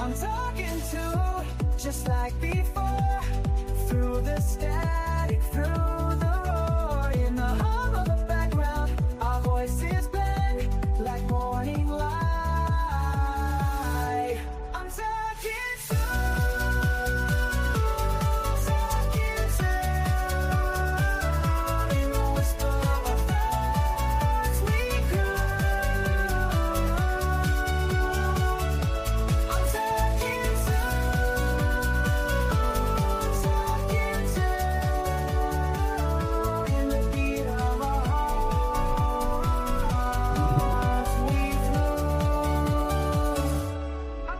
I'm talking to, just like before, through the static, through the roar, in the hum of the background, our voices blend like morning light. I'm talking in the whisper of our thoughts we grew. I'm talking in the beat of our hearts we flew. I'm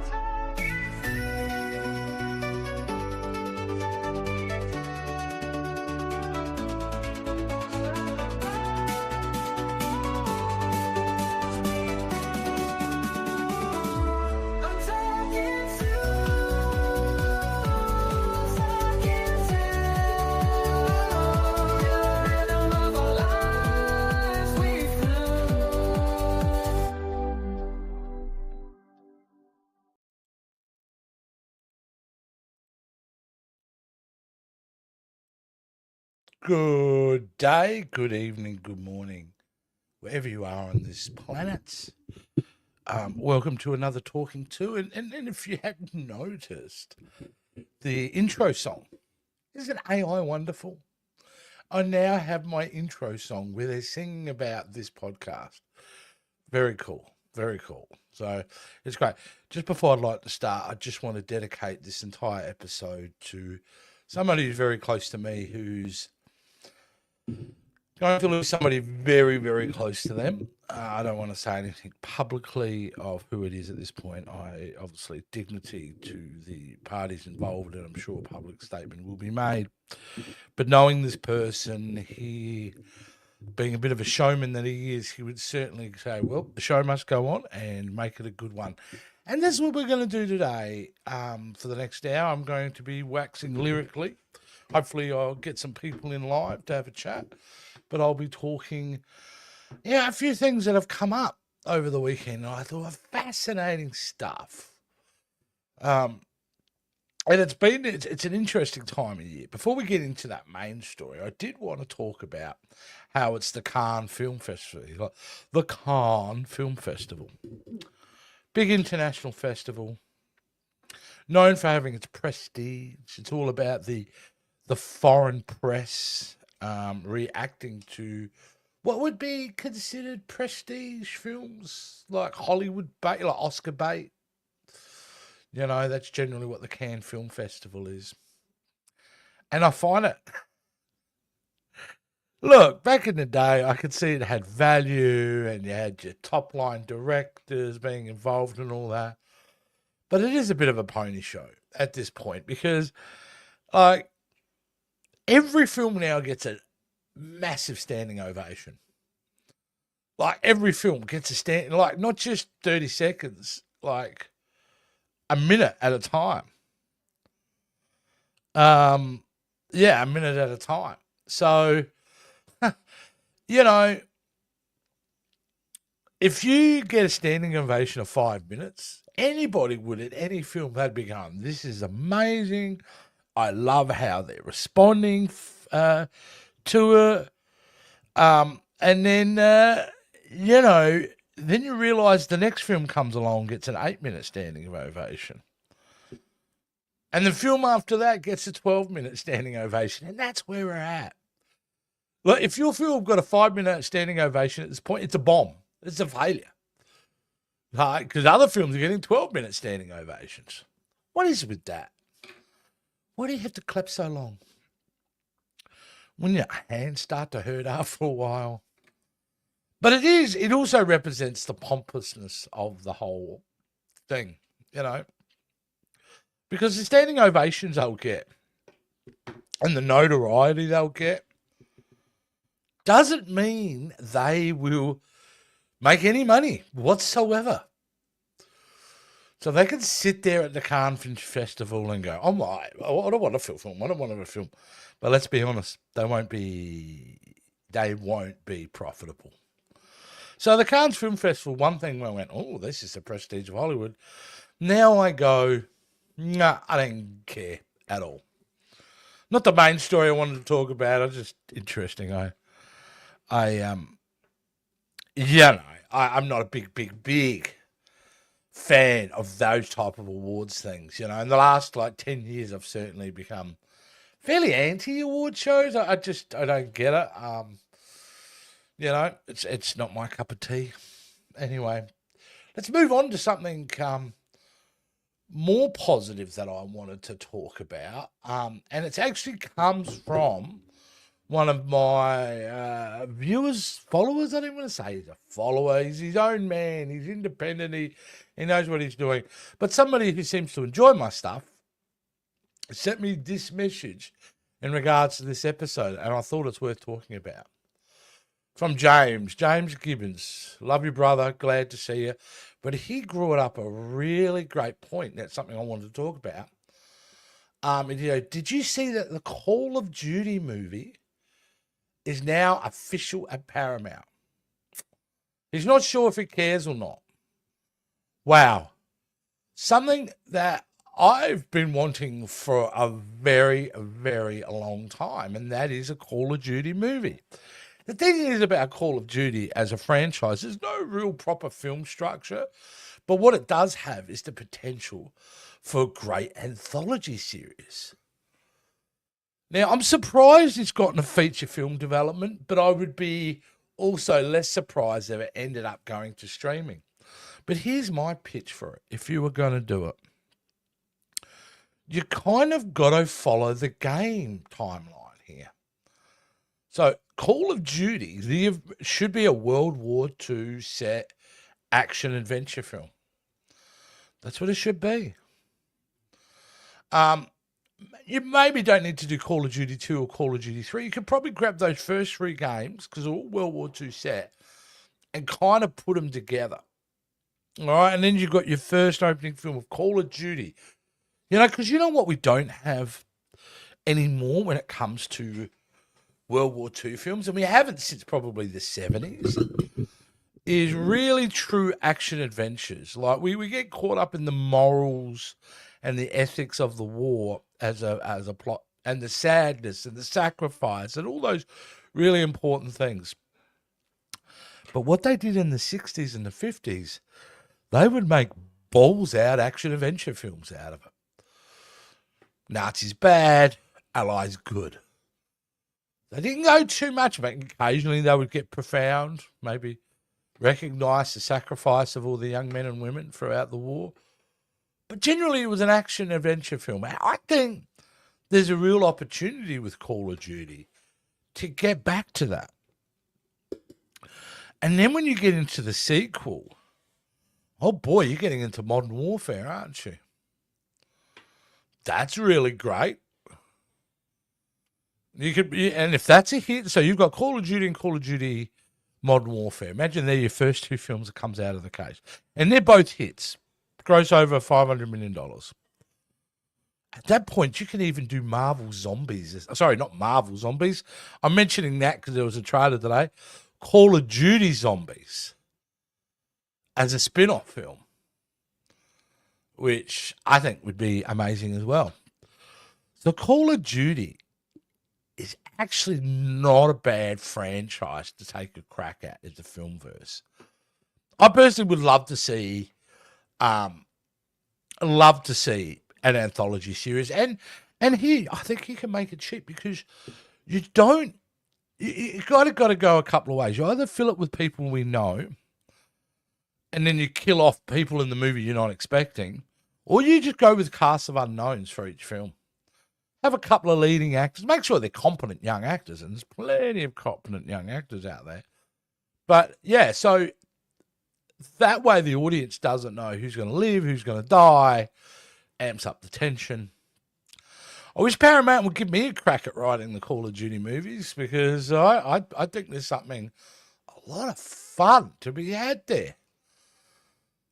Good day, good evening, good morning, wherever you are on this planet. Welcome to another Talking To. And if you hadn't noticed, the intro song, isn't AI wonderful? I now have my intro song where they're singing about this podcast. Very cool, very cool. So it's great. Just before I'd like to start, I just want to dedicate this entire episode to somebody who's very close to me, who's going to lose somebody very, very close to them. I don't want to say anything publicly of who it is at this point. I obviously dignity to the parties involved, and I'm sure a public statement will be made. But knowing this person, he, being a bit of a showman that he is, he would certainly say, well, the show must go on and make it a good one. And that's what we're going to do today. For the next hour, I'm going to be waxing lyrically. Hopefully I'll get some people in live to have a chat. But I'll be talking, a few things that have come up over the weekend. I thought were fascinating stuff. And it's an interesting time of year. Before we get into that main story, I did want to talk about how it's the Cannes Film Festival. The Cannes Film Festival. Big international festival. Known for having its prestige. It's all about the foreign press reacting to what would be considered prestige films, like Hollywood bait, like Oscar bait. You know, that's generally what the Cannes Film Festival is. And I find it, look, back in the day, I could see it had value and you had your top line directors being involved and all that. But it is a bit of a pony show at this point because, like, every film now gets a massive standing ovation. Like, every film gets a stand, like, not just 30 seconds, like a minute at a time. A minute at a time. So, you know, if you get a standing ovation of 5 minutes, anybody would at any film, they'd be going, this is amazing. I love how they're responding to it. And then, then you realise the next film comes along, gets an 8-minute standing ovation. And the film after that gets a 12-minute standing ovation. And that's where we're at. Look, if your film got a 5-minute standing ovation at this point, it's a bomb. It's a failure. Because other films are getting 12-minute standing ovations. What is it with that? Why do you have to clap so long? When your hands start to hurt after a while. But it also represents the pompousness of the whole thing, you know. Because the standing ovations they'll get and the notoriety they'll get doesn't mean they will make any money whatsoever. So they can sit there at the Cannes Film Festival and go, I'm like, I don't want a film. I don't want a film. But let's be honest, they won't be profitable. So the Cannes Film Festival, one thing I went, oh, this is the prestige of Hollywood. Now I go, nah, I don't care at all. Not the main story I wanted to talk about. It's just interesting. I'm not a big fan of those type of awards things. In the last 10 years, I've certainly become fairly anti award shows. I don't get it. It's not my cup of tea. Anyway, let's move on to something more positive that I wanted to talk about. And it actually comes from one of my viewers, followers. I don't want to say he's a follower. He's his own man. He's independent. He knows what he's doing. But somebody who seems to enjoy my stuff sent me this message in regards to this episode, and I thought it's worth talking about. From James Gibbons. Love you, brother. Glad to see you. But he brought up a really great point. That's something I wanted to talk about. Did you see that the Call of Duty movie is now official at Paramount? He's not sure if he cares or not. Wow. Something that I've been wanting for a very, very long time, and that is a Call of Duty movie. The thing is about Call of Duty as a franchise, there's no real proper film structure, but what it does have is the potential for a great anthology series. Now, I'm surprised it's gotten a feature film development, but I would be also less surprised if it ended up going to streaming. But here's my pitch for it, if you were going to do it. You kind of got to follow the game timeline here. So, Call of Duty should be a World War II set action adventure film. That's what it should be. You maybe don't need to do Call of Duty 2 or Call of Duty 3. You could probably grab those first 3 games, because they're all World War II set, and kind of put them together. All right, and then you've got your first opening film of Call of Duty. Because you know what we don't have anymore when it comes to World War II films, and we haven't since probably the 70s, is really true action adventures. Like we get caught up in the morals and the ethics of the war as a plot, and the sadness and the sacrifice and all those really important things. But what they did in the 60s and the 50s, they would make balls out action adventure films out of it. Nazis bad, Allies good. They didn't go too much, but occasionally they would get profound, maybe recognise the sacrifice of all the young men and women throughout the war. But generally it was an action adventure film. I think there's a real opportunity with Call of Duty to get back to that. And then when you get into the sequel, oh boy, you're getting into modern warfare, aren't you? That's really great. And if that's a hit, so you've got Call of Duty and Call of Duty Modern Warfare. Imagine they're your first 2 films that comes out of the case. And they're both hits. Gross over $500 million. At that point, you can even do Marvel Zombies. Sorry, not Marvel Zombies. I'm mentioning that because there was a trailer today. Call of Duty Zombies as a spin-off film, which I think would be amazing as well. So Call of Duty is actually not a bad franchise to take a crack at as a film verse. I personally would love to see an anthology series, and here I think you can make it cheap, because you got to go a couple of ways. You either fill it with people we know, and then you kill off people in the movie you're not expecting, or you just go with cast of unknowns for each film. Have a couple of leading actors. Make sure they're competent young actors, and there's plenty of competent young actors out there. But yeah, so that way the audience doesn't know who's going to live, who's going to die, amps up the tension. I wish Paramount would give me a crack at writing the Call of Duty movies, because I think there's something, a lot of fun to be had there.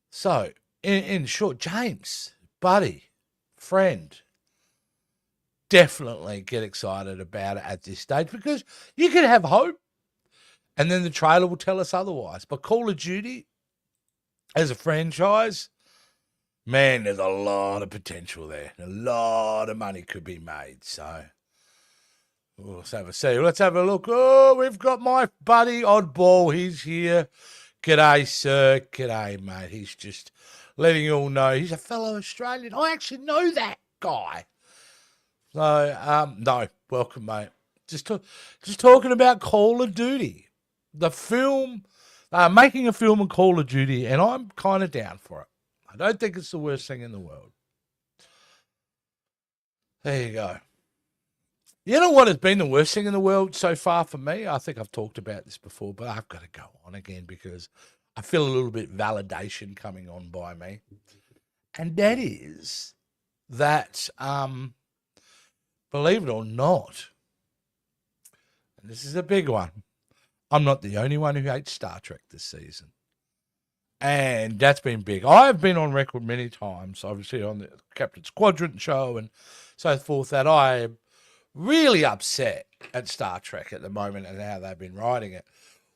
So, in short, James, buddy, friend, definitely get excited about it at this stage, because you can have hope and then the trailer will tell us otherwise. But Call of Duty as a franchise, man, there's a lot of potential there. A lot of money could be made. So let's have a see. Let's have a look. Oh, we've got my buddy Oddball. He's here. G'day, sir. G'day, mate. He's just letting you all know he's a fellow Australian. I actually know that guy. So, no, welcome, mate. Just talking about Call of Duty, the film, making a film of Call of Duty, and I'm kind of down for it. I don't think it's the worst thing in the world. There you go. You know what has been the worst thing in the world so far for me? I think I've talked about this before, but I've got to go on again because I feel a little bit validation coming on by me. And that is that, believe it or not, and this is a big one, I'm not the only one who hates Star Trek this season. And that's been big. I've been on record many times, obviously on the Captain's Quadrant show and so forth, that I am really upset at Star Trek at the moment and how they've been writing it.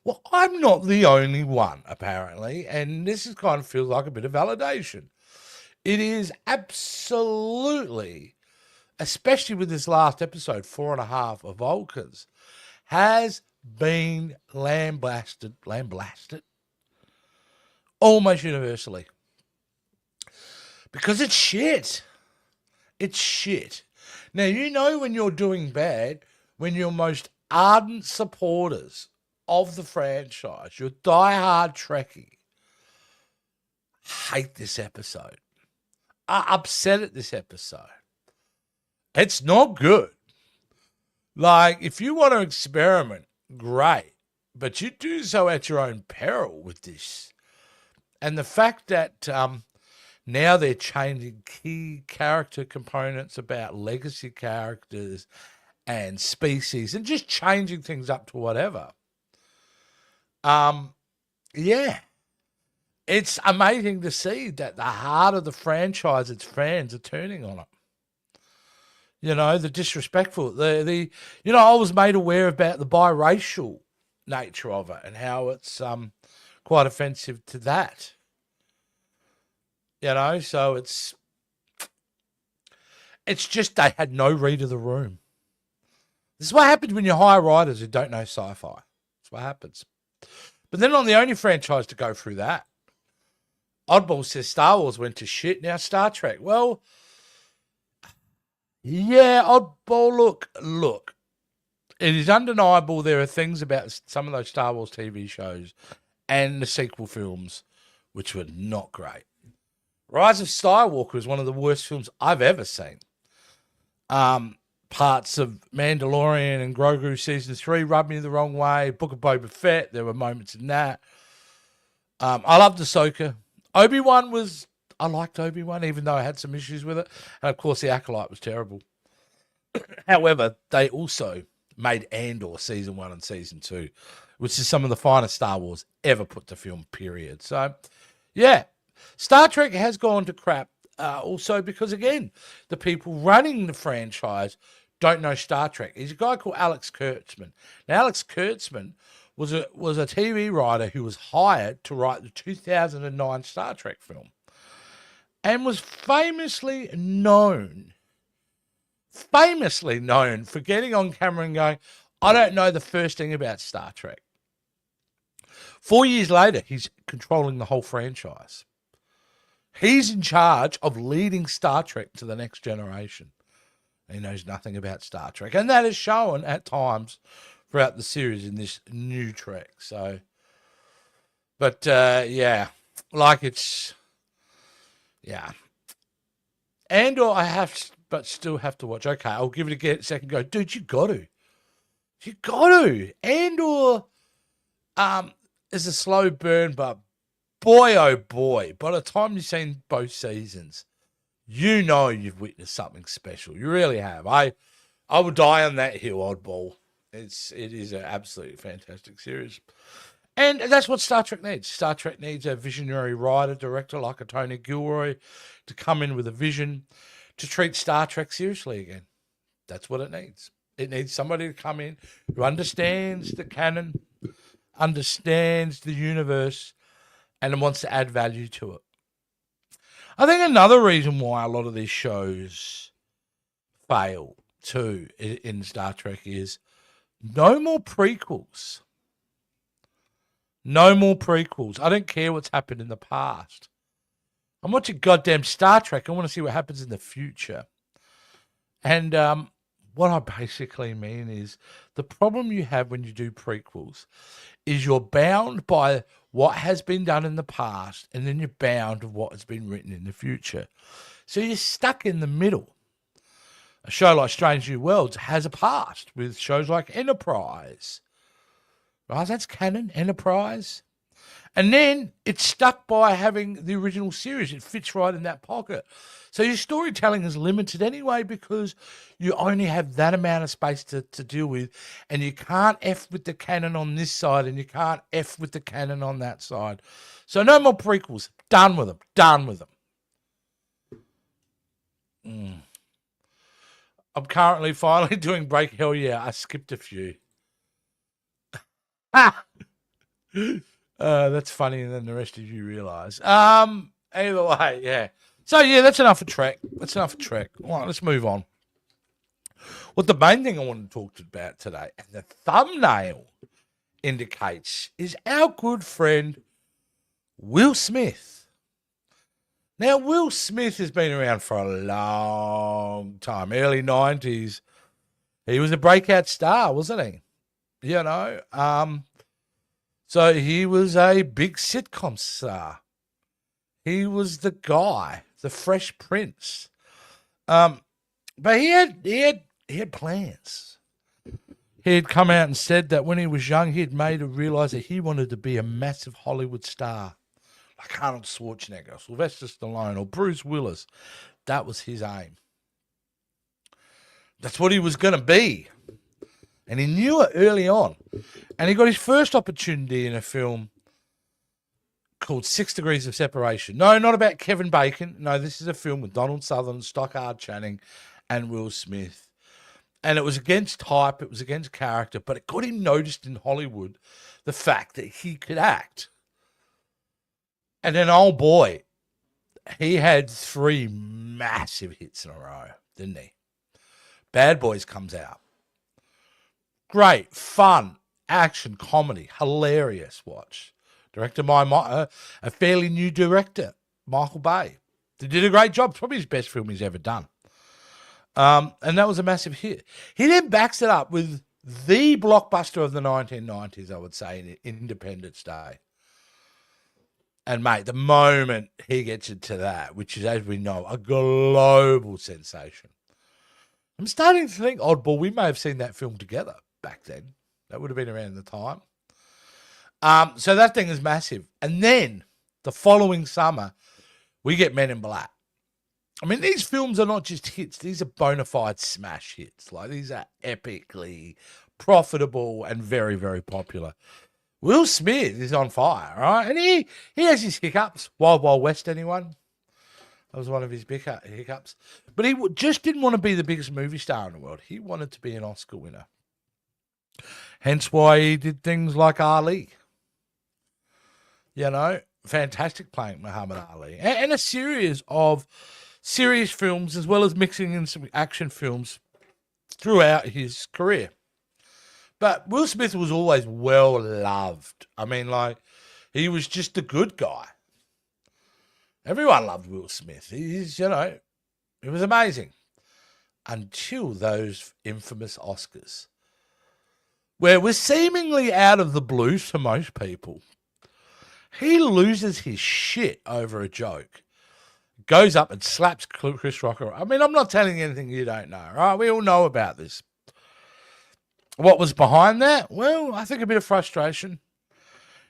Well, I'm not the only one, apparently, and this is kind of feels like a bit of validation. It is absolutely, especially with this last episode, 4.5 of Vulcans, has been lambasted almost universally. Because it's shit. It's shit. Now, you know when you're doing bad, when your most ardent supporters of the franchise, your diehard Trekkie, hate this episode, are upset at this episode. It's not good. Like, if you want to experiment, great. But you do so at your own peril with this. And the fact that now they're changing key character components about legacy characters and species and just changing things up to whatever. Yeah. It's amazing to see that the heart of the franchise, its fans, are turning on it. You know, the disrespectful, I was made aware about the biracial nature of it and how it's quite offensive to that. You know, so it's just they had no read of the room. This is what happens when you hire writers who don't know sci-fi. That's what happens. But they're not the only franchise to go through that. Oddball says Star Wars went to shit, now Star Trek. Well, yeah, Oddball, look. It is undeniable there are things about some of those Star Wars TV shows and the sequel films which were not great. Rise of Skywalker is one of the worst films I've ever seen. Parts of Mandalorian and Grogu Season 3 rubbed me the wrong way. Book of Boba Fett, there were moments in that. I loved Ahsoka. Obi-Wan I liked Obi-Wan, even though I had some issues with it. And, of course, The Acolyte was terrible. However, they also made Andor Season 1 and Season 2, which is some of the finest Star Wars ever put to film, period. So, yeah, Star Trek has gone to crap also because, again, the people running the franchise don't know Star Trek. There's a guy called Alex Kurtzman. Now, Alex Kurtzman was a TV writer who was hired to write the 2009 Star Trek film and was famously known for getting on camera and going, I don't know the first thing about Star Trek. 4 years later, he's controlling the whole franchise. He's in charge of leading Star Trek to the next generation. He knows nothing about Star Trek. And that is shown at times throughout the series in this new Trek. So, but yeah, like it's, yeah. Andor but still have to watch. Okay, I'll give it a second go. Dude, you got to. Andor is a slow burn, but boy, oh boy, by the time you've seen both seasons, you know you've witnessed something special. You really have. I would die on that hill, Oddball. It is an absolutely fantastic series. And that's what Star Trek needs. Star Trek needs a visionary writer, director like a Tony Gilroy to come in with a vision to treat Star Trek seriously again. That's what it needs. It needs somebody to come in who understands the canon, understands the universe, and wants to add value to it. I think another reason why a lot of these shows fail too in Star Trek is no more prequels. No more prequels. I don't care what's happened in the past. I'm watching goddamn Star Trek. I want to see what happens in the future. And what I basically mean is the problem you have when you do prequels is you're bound by what has been done in the past, and then you're bound to what has been written in the future. So you're stuck in the middle. A show like Strange New Worlds has a past with shows like Enterprise. Right, that's canon, Enterprise. And then it's stuck by having the original series. It fits right in that pocket. So your storytelling is limited anyway because you only have that amount of space to deal with. And you can't F with the canon on this side and you can't F with the canon on that side. So no more prequels. Done with them. Done with them. I'm currently finally doing Break. Hell yeah, I skipped a few. That's funnier than the rest of you realise. Either way, yeah. So yeah, that's enough for Trek. That's enough for Trek. All right, let's move on. What the main thing I want to talk about today, and the thumbnail indicates, is our good friend Will Smith. Now, Will Smith has been around for a long time, early 90s. He was a breakout star, wasn't he? You know, so he was a big sitcom star. He was the guy, the Fresh Prince. But he had plans. He had come out and said that when he was young, he had made him realize that he wanted to be a massive Hollywood star, like Arnold Schwarzenegger, Sylvester Stallone, or Bruce Willis. That was his aim. That's what he was going to be. And he knew it early on. And he got his first opportunity in a film called 6 Degrees of Separation. No, not about Kevin Bacon. No, this is a film with Donald Sutherland, Stockard Channing, and Will Smith. And it was against hype, it was against character, but it got him noticed in Hollywood, the fact that he could act. And then, oh boy, he had 3 massive hits in a row, didn't he? Bad Boys comes out. Great, fun, action, comedy, hilarious watch. Directed by a fairly new director, Michael Bay. He did a great job. It's probably his best film he's ever done. And that was a massive hit. He then backs it up with the blockbuster of the 1990s, I would say, in Independence Day. And, mate, the moment he gets into that, which is, as we know, a global sensation, I'm starting to think, oddball, we may have seen that film together back then. That would have been around the time. So that thing is massive. And then the following summer, we get Men in Black. I mean, these films are not just hits. These are bona fide smash hits. Like, these are epically profitable and very, very popular. Will Smith is on fire, right? And he has his hiccups. Wild Wild West, anyone? That was one of his big hiccups. But he just didn't want to be the biggest movie star in the world. He wanted to be an Oscar winner. Hence why he did things like Ali. You know, fantastic playing Muhammad Ali. And a series of serious films as well as mixing in some action films throughout his career. But Will Smith was always well loved. I mean, like, he was just a good guy. Everyone loved Will Smith. He's, you know, it was amazing. Until those infamous Oscars, where we're seemingly out of the blue to most people. He loses his shit over a joke. Goes up and slaps Chris Rock. I mean, I'm not telling you anything you don't know, right? We all know about this. What was behind that? Well, I think a bit of frustration.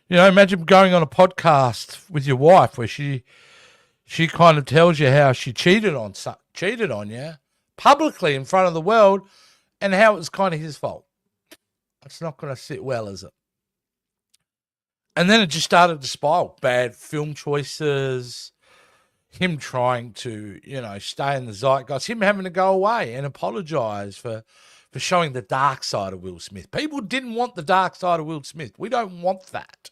You know, imagine going on a podcast with your wife where she kind of tells you how she cheated on you publicly in front of the world and how it was kind of his fault. It's not going to sit well, is it? And then it just started to spiral. Bad film choices, him trying to, you know, stay in the zeitgeist, him having to go away and apologize for showing the dark side of Will Smith. People didn't want the dark side of Will Smith. We don't want that.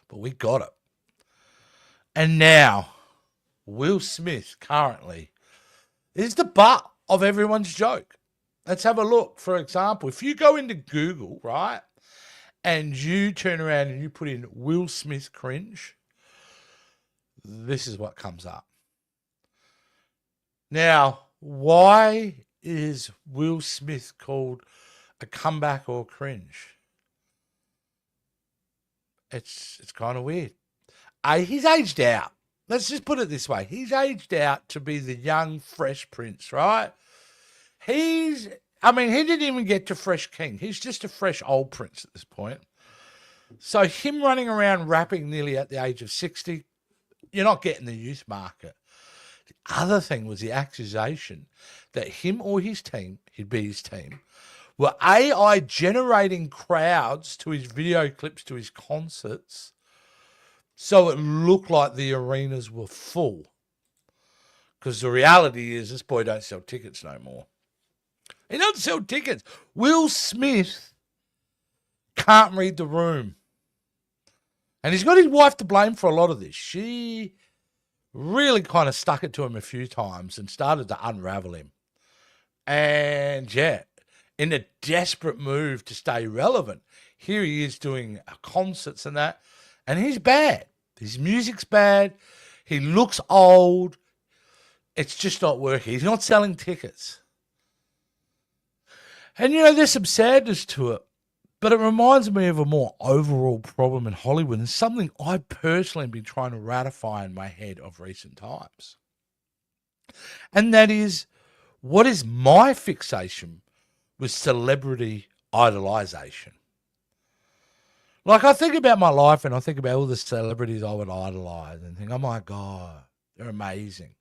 But we got it. And now Will Smith currently is the butt of everyone's joke. Let's have a look. For example, if you go into Google, right, and you turn around and you put in Will Smith cringe, this is what comes up. Now, why is Will Smith called a comeback or cringe? It's kind of weird. He's aged out. Let's just put it this way. He's aged out to be the young, fresh prince, right? He didn't even get to fresh king. He's just a fresh old prince at this point. So him running around rapping nearly at the age of 60, you're not getting the youth market. The other thing was the accusation that him or his team, he'd be his team, were AI generating crowds to his video clips, to his concerts, so it looked like the arenas were full. Because the reality is this boy don't sell tickets no more. He doesn't sell tickets. Will Smith can't read the room. And he's got his wife to blame for a lot of this. She really kind of stuck it to him a few times and started to unravel him. And yeah, in a desperate move to stay relevant, here he is doing concerts and that, and he's bad. His music's bad. He looks old. It's just not working. He's not selling tickets. And, there's some sadness to it, but it reminds me of a more overall problem in Hollywood and something I personally have been trying to ratify in my head of recent times. And that is, what is my fixation with celebrity idolization? Like, I think about my life and I think about all the celebrities I would idolize and think, oh my God, they're amazing.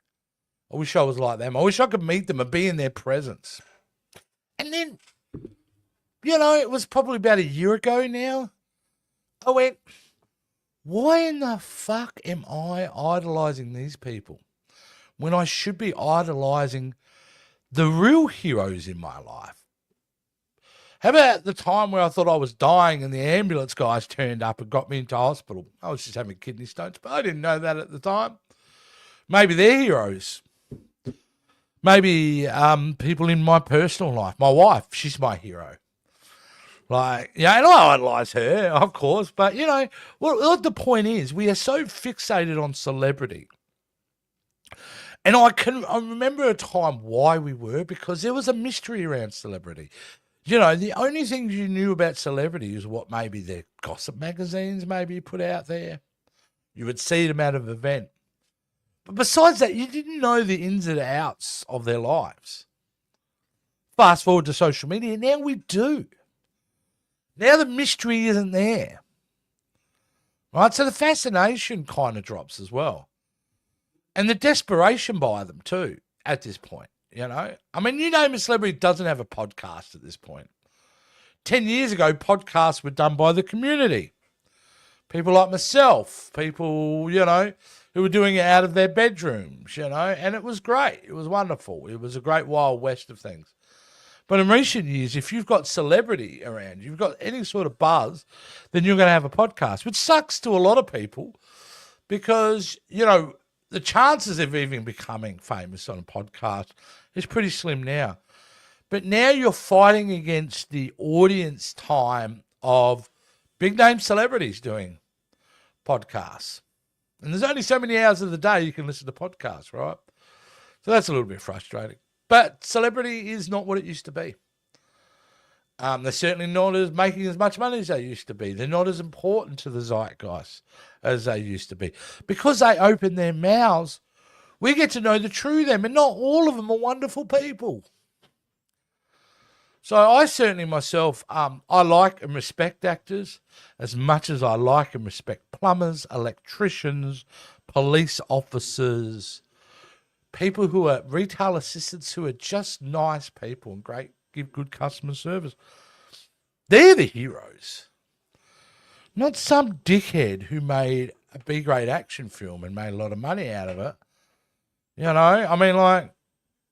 I wish I was like them. I wish I could meet them and be in their presence. And then, it was probably about a year ago now. I went, why in the fuck am I idolizing these people when I should be idolizing the real heroes in my life? How about the time where I thought I was dying and the ambulance guys turned up and got me into hospital? I was just having kidney stones, but I didn't know that at the time. Maybe they're heroes. Maybe people in my personal life. My wife, she's my hero. Like, and I idolize her, of course, but, what the point is, we are so fixated on celebrity. And I remember a time why we were, because there was a mystery around celebrity. The only things you knew about celebrity is what maybe their gossip magazines maybe put out there. You would see them at an event. But besides that, you didn't know the ins and outs of their lives. Fast forward to social media, now we do. Now the mystery isn't there. Right? So the fascination kind of drops as well. And the desperation by them too, at this point. You name a celebrity doesn't have a podcast at this point. 10 years ago, podcasts were done by the community. People like myself, people, who were doing it out of their bedrooms, and it was great. It was wonderful. It was a great wild west of things. But in recent years, if you've got celebrity around, you've got any sort of buzz, then you're going to have a podcast, which sucks to a lot of people because, the chances of even becoming famous on a podcast is pretty slim now. But now you're fighting against the audience time of big-name celebrities doing podcasts. And there's only so many hours of the day you can listen to podcasts, right? So that's a little bit frustrating. But celebrity is not what it used to be. They're certainly not making as much money as they used to be. They're not as important to the zeitgeist as they used to be. Because they open their mouths, we get to know the true them, and not all of them are wonderful people. So I certainly myself, I like and respect actors as much as I like and respect plumbers, electricians, police officers, people who are retail assistants who are just nice people and give good customer service. They're the heroes. Not some dickhead who made a B-grade action film and made a lot of money out of it.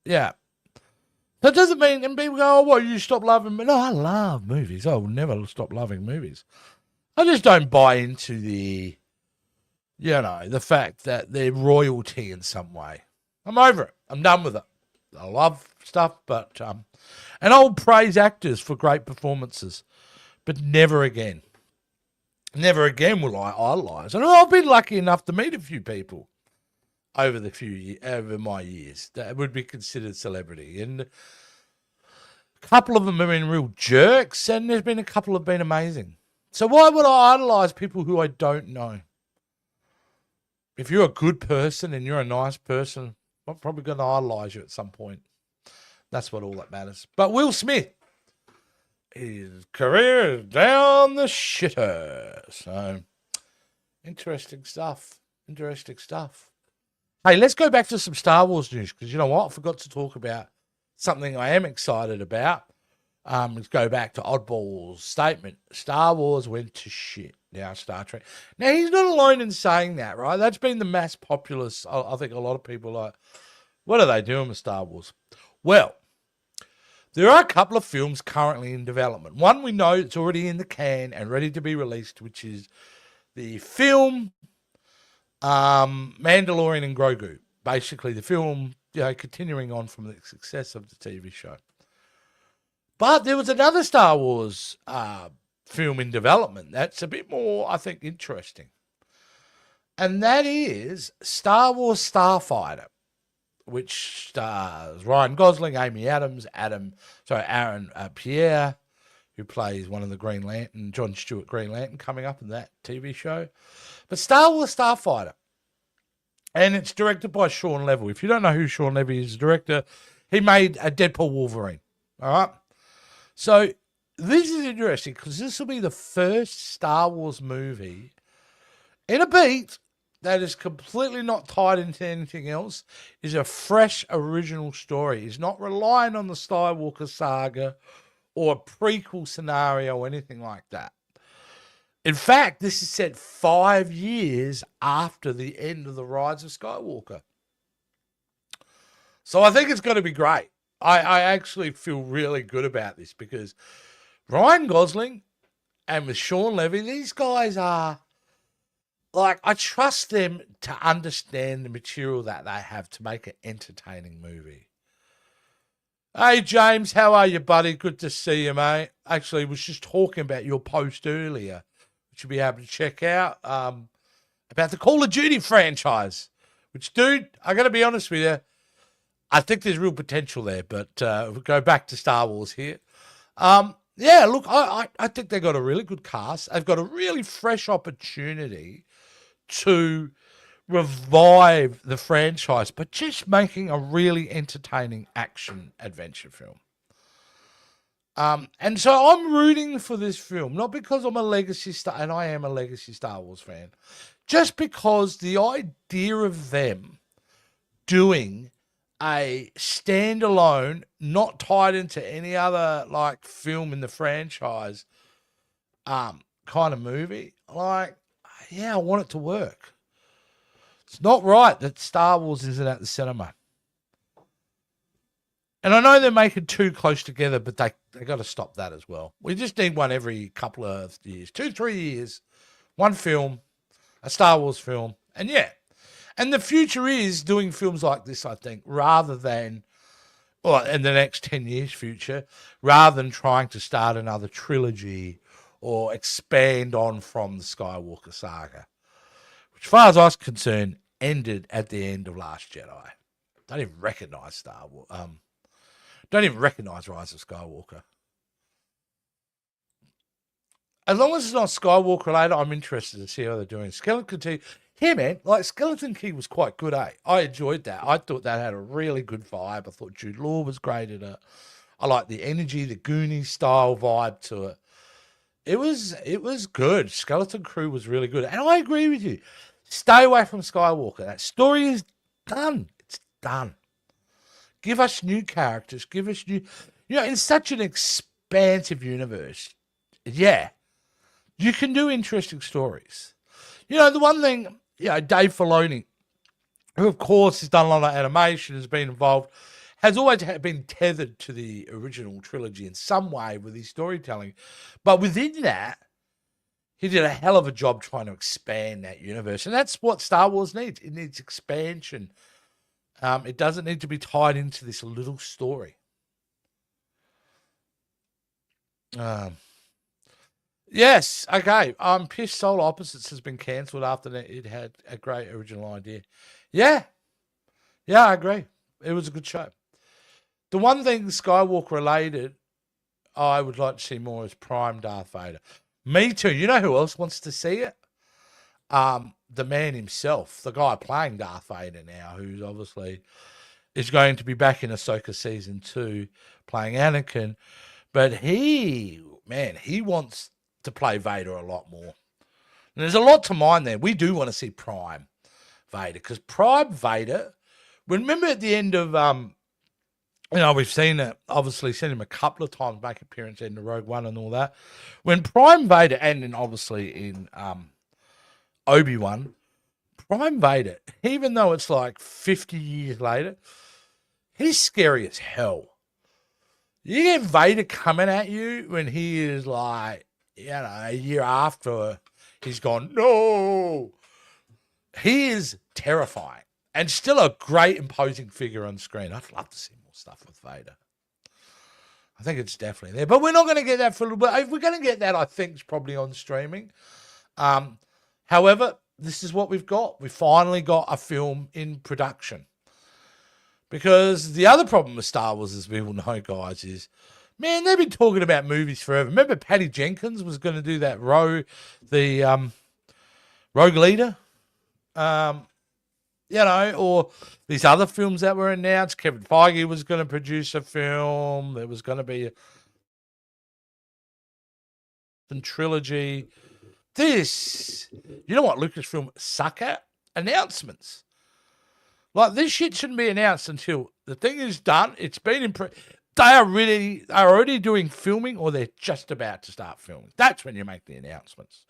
Yeah. That doesn't mean, and people go, oh, what, you stop loving me? No, I love movies. I will never stop loving movies. I just don't buy into the, the fact that they're royalty in some way. I'm over it. I'm done with it. I love stuff, but and I'll praise actors for great performances, but never again. Never again will I idolize. And I've been lucky enough to meet a few people over my years that would be considered celebrity, and a couple of them have been real jerks, and there's been a couple have been amazing. So why would I idolize people who I don't know? If you're a good person and you're a nice person, I'm probably going to idolize you at some point. That's what all that matters. But Will Smith, his career is down the shitter. So, interesting stuff. Interesting stuff. Hey, let's go back to some Star Wars news, because you know what? I forgot to talk about something I am excited about. Let's go back to Oddball's statement. Star Wars went to shit. Now Star Trek. Now, he's not alone in saying that, right? That's been the mass populace. I think a lot of people are like, what are they doing with Star Wars? Well, there are a couple of films currently in development. One we know it's already in the can and ready to be released, which is the film Mandalorian and Grogu. Basically, the film, continuing on from the success of the TV show. But there was another Star Wars film in development that's a bit more, I think, interesting. And that is Star Wars Starfighter, which stars Ryan Gosling, Amy Adams, Aaron Pierre, who plays one of the Green Lantern, John Stewart Green Lantern, coming up in that TV show. But Star Wars Starfighter. And it's directed by Sean Levy. If you don't know who Sean Levy is, director, he made a Deadpool Wolverine. All right? So this is interesting, because this will be the first Star Wars movie in a beat that is completely not tied into anything else, is a fresh, original story. It's not relying on the Skywalker saga or a prequel scenario or anything like that. In fact, this is set 5 years after the end of the Rise of Skywalker. So I think it's going to be great. I actually feel really good about this, because Ryan Gosling and with Sean Levy, these guys are, like, I trust them to understand the material that they have to make an entertaining movie. Hey, James, how are you, buddy? Good to see you, mate. Actually, was just talking about your post earlier, which you'll be able to check out, about the Call of Duty franchise, which, dude, I got to be honest with you, I think there's real potential there, but we'll go back to Star Wars here. Yeah, look, I think they've got a really good cast. They've got a really fresh opportunity to revive the franchise, but just making a really entertaining action adventure film. And so I'm rooting for this film, not because I'm a legacy star, and I am a legacy Star Wars fan, just because the idea of them doing a standalone, not tied into any other like film in the franchise, kind of movie, like, yeah, I want it to work. It's not right that Star Wars isn't at the cinema. And I know they're making two close together, but they got to stop that as well. We just need one every couple of years, 2-3 years, one film, a Star Wars film, and yeah. And the future is doing films like this, I think, rather than, or in the next 10 years future, rather than trying to start another trilogy or expand on from the Skywalker saga, which, as far as I was concerned, ended at the end of Last Jedi. Don't even recognize Star Wars. Don't even recognize Rise of Skywalker. As long as it's not Skywalker related, I'm interested to see how they're doing. Skeleton Key, yeah, man, like Skeleton Key was quite good, eh? I enjoyed that. I thought that had a really good vibe. I thought Jude Law was great in it. I like the energy, the Goonies style vibe to it. It was good. Skeleton Crew was really good. And I agree with you. Stay away from Skywalker. That story is done. It's done. Give us new characters. Give us new, in such an expansive universe. Yeah. You can do interesting stories. The one thing, Dave Filoni, who of course has done a lot of animation, has been involved, has always been tethered to the original trilogy in some way with his storytelling. But within that, he did a hell of a job trying to expand that universe. And that's what Star Wars needs. It needs expansion. It doesn't need to be tied into this little story. Yes, okay. I'm pissed Solar Opposites has been cancelled after it had a great original idea. Yeah, I agree. It was a good show. The one thing Skywalker related I would like to see more is Prime Darth Vader. Me too. You know who else wants to see it? The man himself, the guy playing Darth Vader now, who's obviously is going to be back in Ahsoka Season 2 playing Anakin. But he wants to play Vader a lot more. And there's a lot to mind there. We do want to see Prime Vader, because Prime Vader, remember at the end of, we've seen it, obviously seen him a couple of times make appearance in the Rogue One and all that. When Prime Vader, and then obviously in Obi-Wan, Prime Vader, even though it's like 50 years later, he's scary as hell. You get Vader coming at you when he is like, a year after he's gone, no. He is terrifying and still a great imposing figure on screen. I'd love to see more stuff with Vader. I think it's definitely there, but we're not going to get that for a little bit. If we're going to get that, I think it's probably on streaming. However, this is what we've got. We finally got a film in production. Because the other problem with Star Wars, as we all know, guys, is, man, they've been talking about movies forever. Remember Patty Jenkins was going to do that Rogue Leader? Or these other films that were announced. Kevin Feige was going to produce a film. There was going to be a trilogy. You know what Lucasfilm suck at? Announcements. Like, this shit shouldn't be announced until the thing is done. It's been they are already doing filming, or they're just about to start filming. That's when you make the announcements.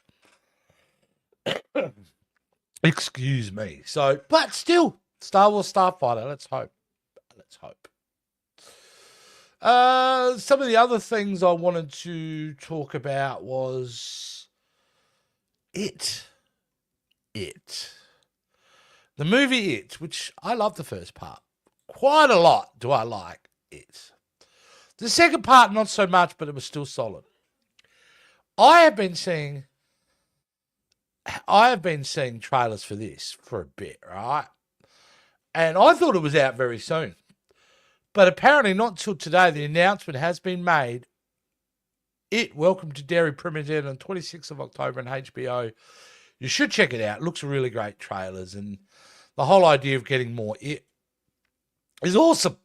Excuse me. So, but still, Star Wars Starfighter. Let's hope. Some of the other things I wanted to talk about was It. The movie It, which I love the first part. Quite a lot do I like It. The second part, not so much, but it was still solid. I have been seeing trailers for this for a bit, right? And I thought it was out very soon. But apparently not until today. The announcement has been made. It, Welcome to Derry, premiered on 26th of October on HBO. You should check it out. It looks really great trailers. And the whole idea of getting more It is awesome.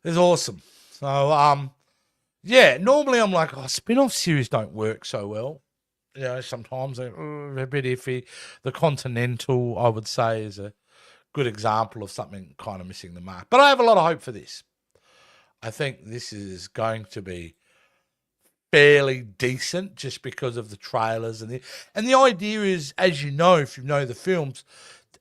It's awesome. So, normally I'm like, spin-off series don't work so well. Sometimes they're a bit iffy. The Continental, I would say, is a good example of something kind of missing the mark. But I have a lot of hope for this. I think this is going to be fairly decent just because of the trailers. And the idea is, as you know, if you know the films,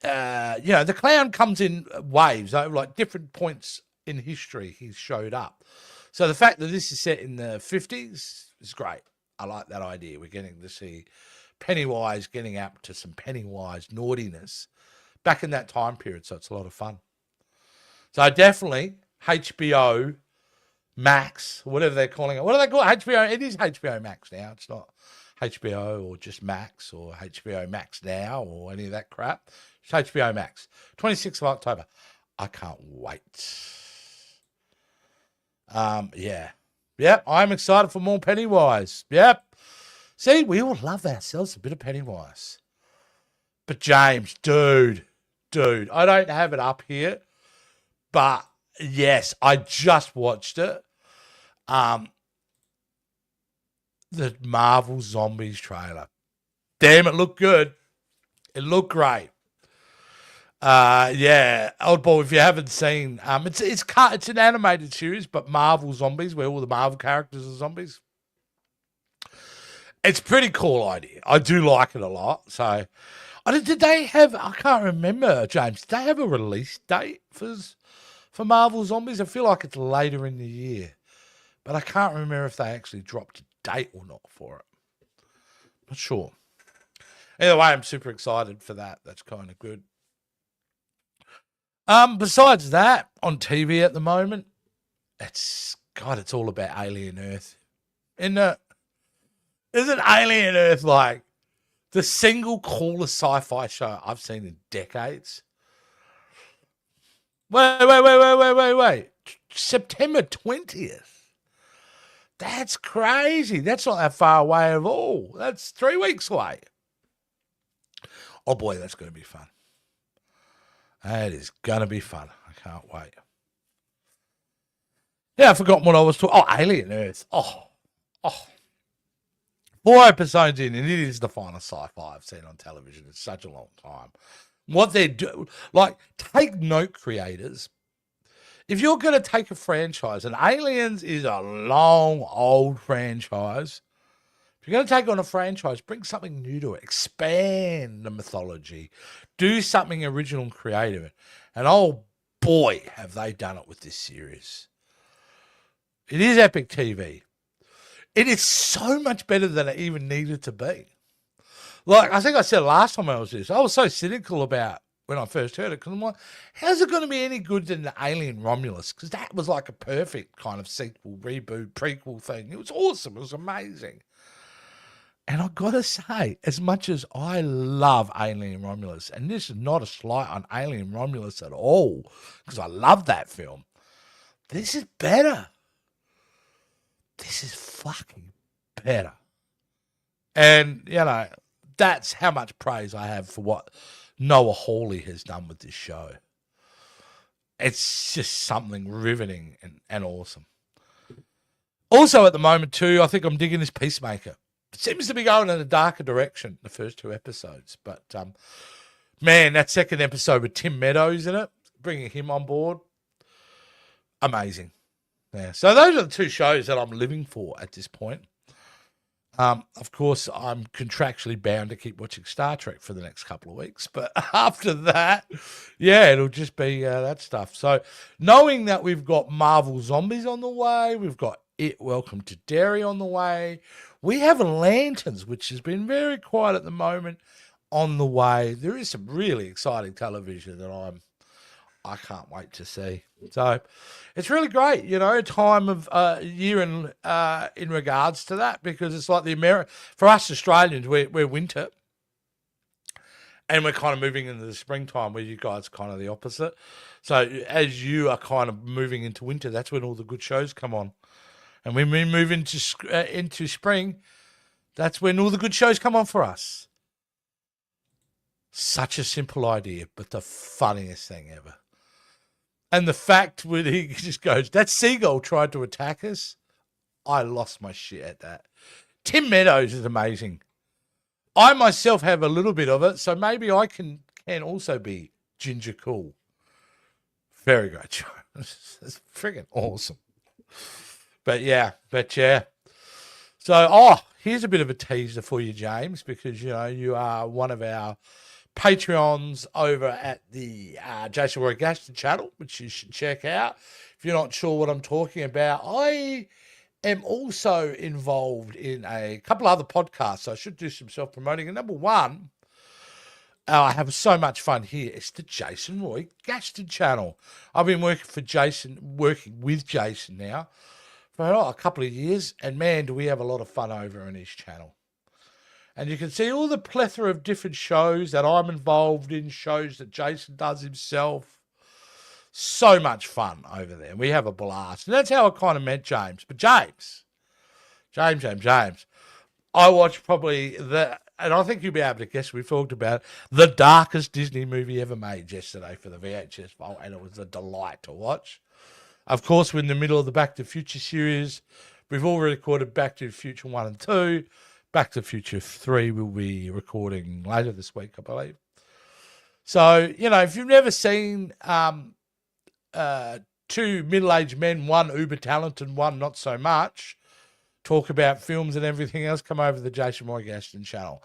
the clown comes in waves, like different points in history he's showed up. So the fact that this is set in the 50s is great. I like that idea. We're getting to see Pennywise getting up to some Pennywise naughtiness back in that time period. So it's a lot of fun. So definitely HBO Max, whatever they're calling it. What do they call it? HBO. It is HBO Max now. It's not HBO or just Max or HBO Max Now or any of that crap. It's HBO Max. 26th of October. I can't wait. Yep, I'm excited for more Pennywise. Yep. See, we all love ourselves a bit of Pennywise. But James, dude, I don't have it up here, but yes, I just watched it. The Marvel Zombies trailer. Damn, it looked good. It looked great. Old boy, if you haven't seen, it's an animated series, but Marvel Zombies, where all the Marvel characters are zombies. It's a pretty cool idea. I do like it a lot. So, did they have? I can't remember, James. Did they have a release date for Marvel Zombies? I feel like it's later in the year, but I can't remember if they actually dropped a date or not for it. Not sure. Either way, I'm super excited for that. That's kind of good. Besides that, on TV at the moment, it's all about Alien Earth. Isn't Alien Earth like the single coolest sci-fi show I've seen in decades? Wait. September 20th. That's crazy. That's not that far away at all. That's 3 weeks away. Oh boy, that's going to be fun. That is going to be fun. I can't wait. Yeah, I forgot what I was talking. Oh, Alien Earth. Oh. 4 episodes in, and it is the finest sci-fi I've seen on television in such a long time. What they're doing, like, take note, creators. If you're going to take a franchise, and Aliens is a long, old franchise, if you're going to take on a franchise, bring something new to it. Expand the mythology. Do something original and creative. And oh boy, have they done it with this series. It is epic TV. It is so much better than it even needed to be. Like, I think I said last time I was so cynical about when I first heard it, because I'm like, how's it going to be any good than the Alien Romulus? Because that was like a perfect kind of sequel, reboot, prequel thing. It was awesome. It was amazing. And I've got to say, as much as I love Alien Romulus, and this is not a slight on Alien Romulus at all, because I love that film, this is better. This is fucking better. And, you know, that's how much praise I have for what Noah Hawley has done with this show. It's just something riveting and awesome. Also at the moment too, I think I'm digging this Peacemaker. It seems to be going in a darker direction, the first 2 episodes. But, man, that second episode with Tim Meadows in it, bringing him on board, amazing. Yeah, so those are the 2 shows that I'm living for at this point. Of course, I'm contractually bound to keep watching Star Trek for the next couple of weeks. But after that, yeah, it'll just be that stuff. So knowing that we've got Marvel Zombies on the way, we've got It Welcome to Derry on the way, we have Lanterns, which has been very quiet at the moment, on the way. There is some really exciting television that I can't wait to see. So it's really great, you know, time of year in regards to that, because it's like for us Australians, we're winter, and we're kind of moving into the springtime, where you guys are kind of the opposite. So as you are kind of moving into winter, that's when all the good shows come on. And when we move into spring, that's when all the good shows come on for us. Such a simple idea, but the funniest thing ever. And the fact when he just goes, that seagull tried to attack us, I lost my shit at that. Tim Meadows is amazing. I myself have a little bit of it, so maybe I can also be ginger cool. Very great show. It's friggin' awesome. But yeah. So, here's a bit of a teaser for you, James, because, you know, you are one of our Patreons over at the Jason Roy Gaston channel, which you should check out. If you're not sure what I'm talking about, I am also involved in a couple other podcasts, so I should do some self-promoting. And number one, I have so much fun here. It's the Jason Roy Gaston channel. I've been working with Jason now for a couple of years, and man, do we have a lot of fun over on his channel. And you can see all the plethora of different shows that I'm involved in, shows that Jason does himself. So much fun over there. We have a blast. And that's how I kind of met James. But James, I watched probably and I think you'll be able to guess, we've talked about it, the darkest Disney movie ever made yesterday for the VHS vault, and it was a delight to watch. Of course, we're in the middle of the Back to the Future series. We've already recorded Back to the Future 1 and 2. Back to the Future 3 we'll be recording later this week, I believe. So, you know, if you've never seen 2 middle-aged men, one uber talented, one not so much, talk about films and everything else, come over to the Jason Roy Gaston channel.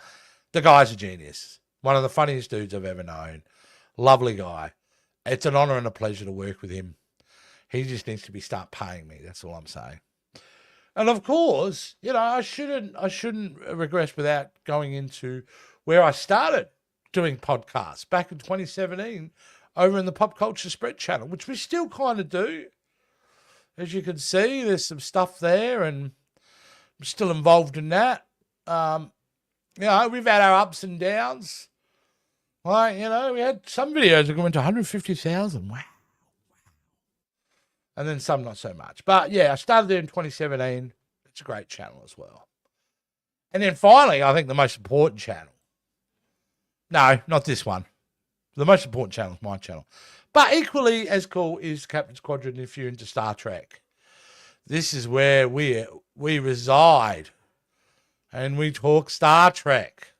The guy's a genius. One of the funniest dudes I've ever known. Lovely guy. It's an honor and a pleasure to work with him. He just needs to start paying me. That's all I'm saying. And of course, I shouldn't regress without going into where I started doing podcasts back in 2017 over in the Pop Culture Spread channel, which we still kind of do. As you can see, there's some stuff there, and I'm still involved in that. We've had our ups and downs. Like, we had some videos that went to 150,000. Wow. And then some not so much. But yeah, I started there in 2017. It's a great channel as well. And then finally, I think the most important channel. No, not this one. The most important channel is my channel. But equally as cool is Captain's Quadrant if you're into Star Trek. This is where we reside. And we talk Star Trek.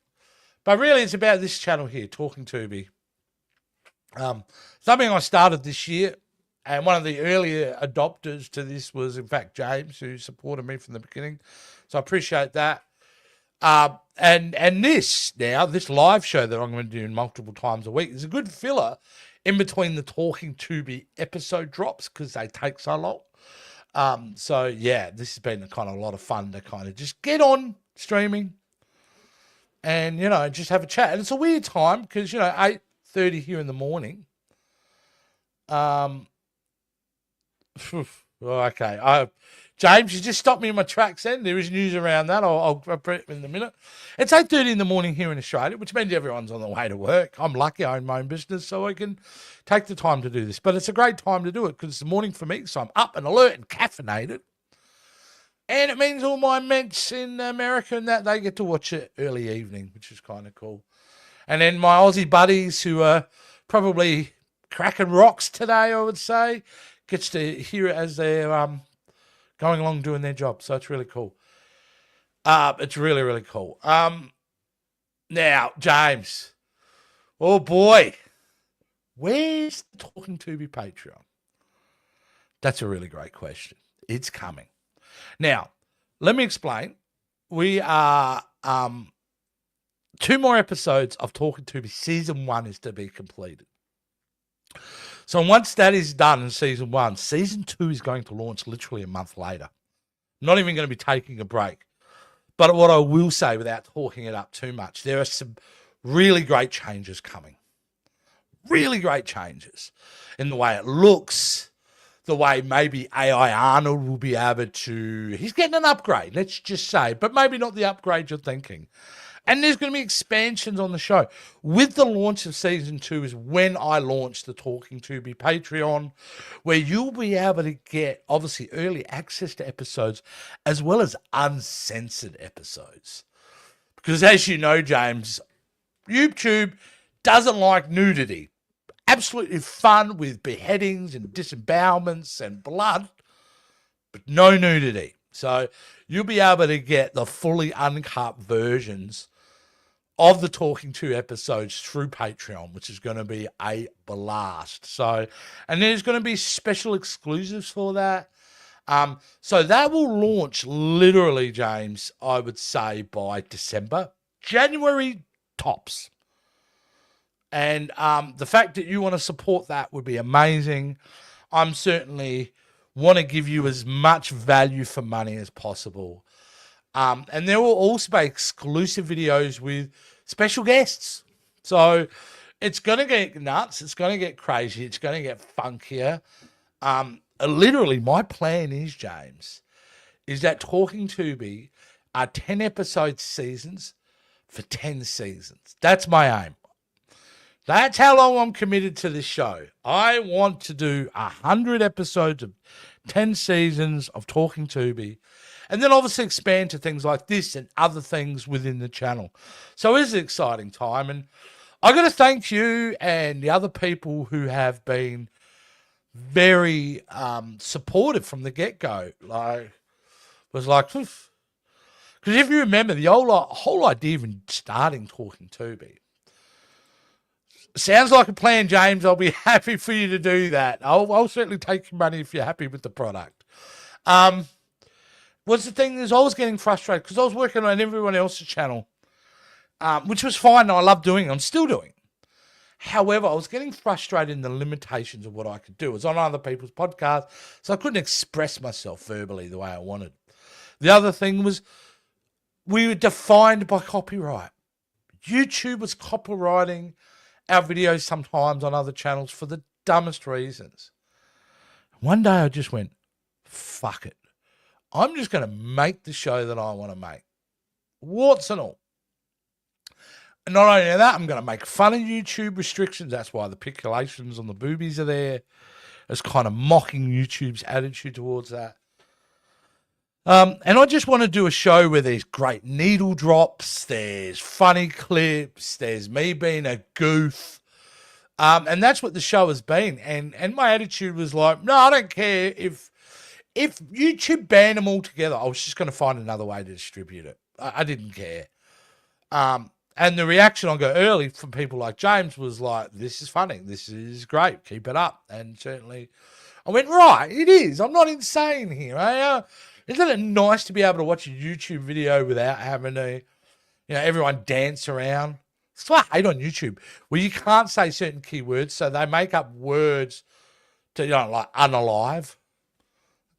But really, it's about this channel here, Talking Tubi. Something I started this year. And one of the earlier adopters to this was, in fact, James, who supported me from the beginning. So I appreciate that. And this live show that I'm going to do multiple times a week is a good filler in between the Talking Tubi episode drops because they take so long. So, yeah, this has been a lot of fun to kind of just get on streaming and, just have a chat. And it's a weird time because, 8:30 here in the morning. Okay. James, you just stopped me in my tracks then. There is news around that. I'll bring it in a minute. It's 8:30 in the morning here in Australia, which means everyone's on the way to work. I'm lucky I own my own business, so I can take the time to do this. But it's a great time to do it because it's the morning for me, so I'm up and alert and caffeinated. And it means all my mates in America and that, they get to watch it early evening, which is kind of cool. And then my Aussie buddies who are probably cracking rocks today, I would say, gets to hear it as they're going along doing their job. So it's really cool. It's really, really cool. Now, James. Oh, boy. Where's the Talking Tubi Patreon? That's a really great question. It's coming. Now, let me explain. We are 2 more episodes of Talking Tubi. Season 1 is to be completed. So once that is done in season 1, season 2 is going to launch literally a month later. Not even going to be taking a break. But what I will say, without talking it up too much, there are some really great changes coming. Really great changes in the way it looks, the way maybe AI Arnold will be able to... He's getting an upgrade, let's just say, but maybe not the upgrade you're thinking. And there's going to be expansions on the show. With the launch of season 2 is when I launch the Talking Tubi Patreon, where you'll be able to get, obviously, early access to episodes, as well as uncensored episodes. Because as you know, James, YouTube doesn't like nudity. Absolutely fun with beheadings and disembowelments and blood, but no nudity. So you'll be able to get the fully uncut versions of the Talking To episodes through Patreon, which is going to be a blast. So, and there's going to be special exclusives for that. So that will launch literally, James, I would say by December, January tops. And the fact that you want to support that would be amazing. I'm certainly want to give you as much value for money as possible. And there will also be exclusive videos with special guests. So it's going to get nuts. It's going to get crazy. It's going to get funkier. Literally, my plan is, James, is that Talking Tubi are 10 episode seasons for 10 seasons. That's my aim. That's how long I'm committed to this show. I want to do 100 episodes of 10 seasons of Talking Tubi, and then obviously expand to things like this and other things within the channel. So it's an exciting time, and I got to thank you and the other people who have been very supportive from the get-go. Because if you remember, the whole idea of even starting Talking Tubi sounds like a plan, James. I'll be happy for you to do that. I'll certainly take your money if you're happy with the product. What's the thing is, I was getting frustrated because I was working on everyone else's channel, which was fine. And I love doing it. I'm still doing it. However, I was getting frustrated in the limitations of what I could do. I was on other people's podcasts, so I couldn't express myself verbally the way I wanted. The other thing was we were defined by copyright. YouTube was copywriting our videos sometimes on other channels for the dumbest reasons. One day I just went, fuck it. I'm just going to make the show that I want to make. Warts and all. And not only that, I'm going to make fun of YouTube restrictions. That's why the pixelations on the boobies are there. It's kind of mocking YouTube's attitude towards that. And I just want to do a show where there's great needle drops, there's funny clips, there's me being a goof. And that's what the show has been. And my attitude was like, no, I don't care if YouTube banned them all together. I was just going to find another way to distribute it. I didn't care. And the reaction I got early from people like James was like, this is funny. This is great. Keep it up. And certainly I went, right, it is. I'm not insane here. Isn't it nice to be able to watch a YouTube video without having to, everyone dance around? That's what I hate on YouTube, where you can't say certain keywords, so they make up words to, like unalive.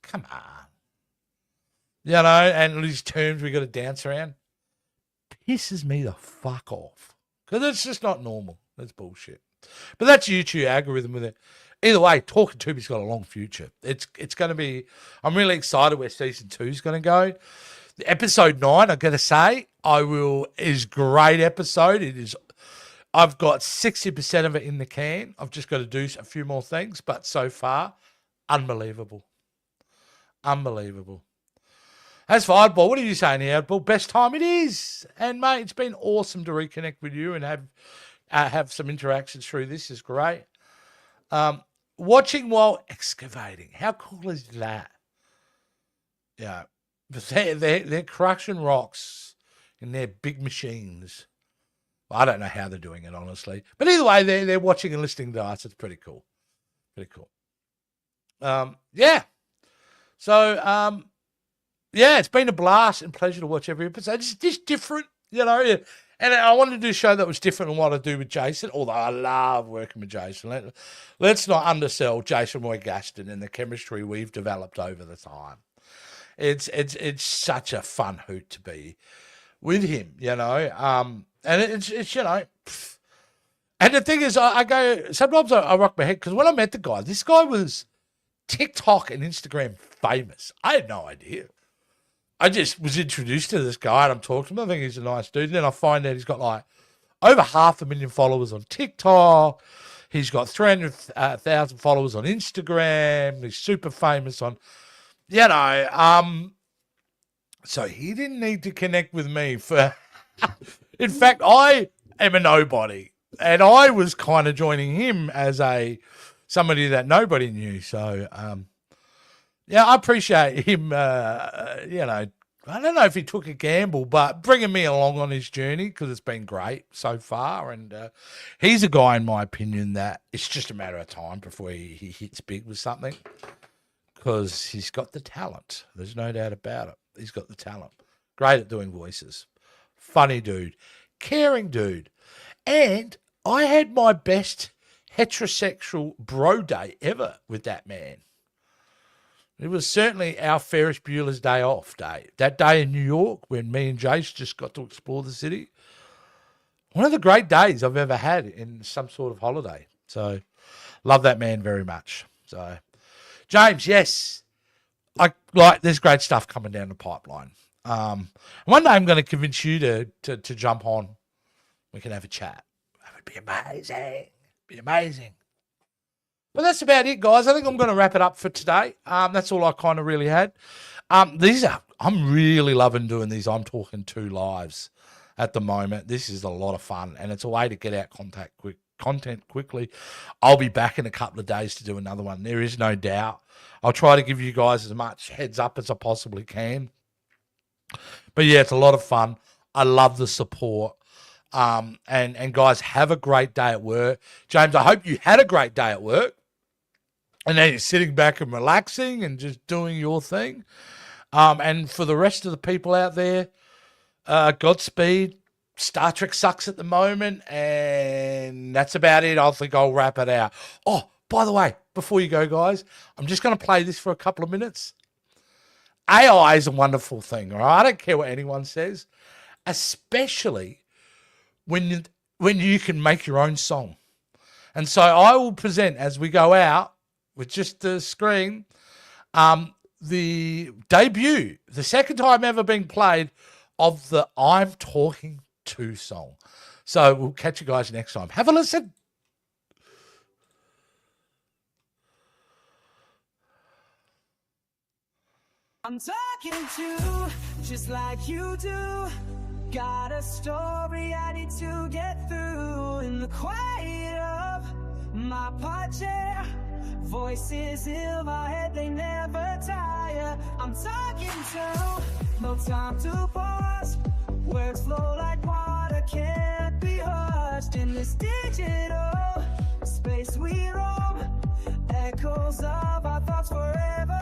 Come on. And these terms we got to dance around. Pisses me the fuck off. Because it's just not normal. That's bullshit. But that's YouTube algorithm with it. Either way, Talking Tubi's got a long future. It's going to be, I'm really excited where season 2 is going to go. The episode 9, I've got to say, is a great episode. I've got 60% of it in the can. I've just got to do a few more things, but so far, unbelievable. Unbelievable. As for Oddball, what are you saying here, Oddball? Best time it is. And, mate, it's been awesome to reconnect with you and have some interactions through this is great. Watching while excavating. How cool is that? Yeah. But they're crushing rocks in their big machines. Well, I don't know how they're doing it, honestly. But either way, they're watching and listening to us. It's pretty cool. Pretty cool. Yeah. So, yeah, it's been a blast and pleasure to watch every episode. It's just different, And I wanted to do a show that was different than what I do with Jason, although I love working with Jason. Let's not undersell Jason Roy Gaston and the chemistry we've developed over the time. It's such a fun hoot to be with him, And it's And the thing is, I go, sometimes I rock my head, because when I met the guy, this guy was TikTok and Instagram famous. I had no idea. I just was introduced to this guy and I'm talking to him. I think he's a nice dude. And then I find out he's got like over 500,000 followers on TikTok. He's got 300,000 followers on Instagram. He's super famous on, so he didn't need to connect with me for, in fact, I am a nobody. And I was kind of joining him as somebody that nobody knew. So, I appreciate him, I don't know if he took a gamble, but bringing me along on his journey, because it's been great so far. And he's a guy, in my opinion, that it's just a matter of time before he hits big with something, because he's got the talent. There's no doubt about it. He's got the talent. Great at doing voices. Funny dude. Caring dude. And I had my best heterosexual bro day ever with that man. It was certainly our Ferris Bueller's Day Off day. That day in New York when me and Jace just got to explore the city. One of the great days I've ever had in some sort of holiday. So, love that man very much. So, James, yes, there's great stuff coming down the pipeline. One day I'm going to convince you to jump on. We can have a chat. That would be amazing. But that's about it, guys. I think I'm going to wrap it up for today. That's all I kind of really had. I'm really loving doing these I'm Talking To lives at the moment. This is a lot of fun, and it's a way to get out content quickly. I'll be back in a couple of days to do another one. There is no doubt. I'll try to give you guys as much heads up as I possibly can. But yeah, it's a lot of fun. I love the support. And guys, have a great day at work. James, I hope you had a great day at work. And then you're sitting back and relaxing and just doing your thing. And for the rest of the people out there, Godspeed. Star Trek sucks at the moment, and that's about it. I think I'll wrap it out. Oh, by the way, before you go, guys, I'm just going to play this for a couple of minutes. AI is a wonderful thing, all right? I don't care what anyone says, especially when you can make your own song. And so I will present, as we go out with just the screen, the debut, the second time ever being played, of the I'm Talking To song. So we'll catch you guys next time. Have a listen. I'm talking to, just like you do. Got a story I need to get through. In the quiet of my pod chair, voices in my head, they never tire. I'm talking to, no time to pause. Words flow like water, can't be hushed. In this digital space we roam, echoes of our thoughts forever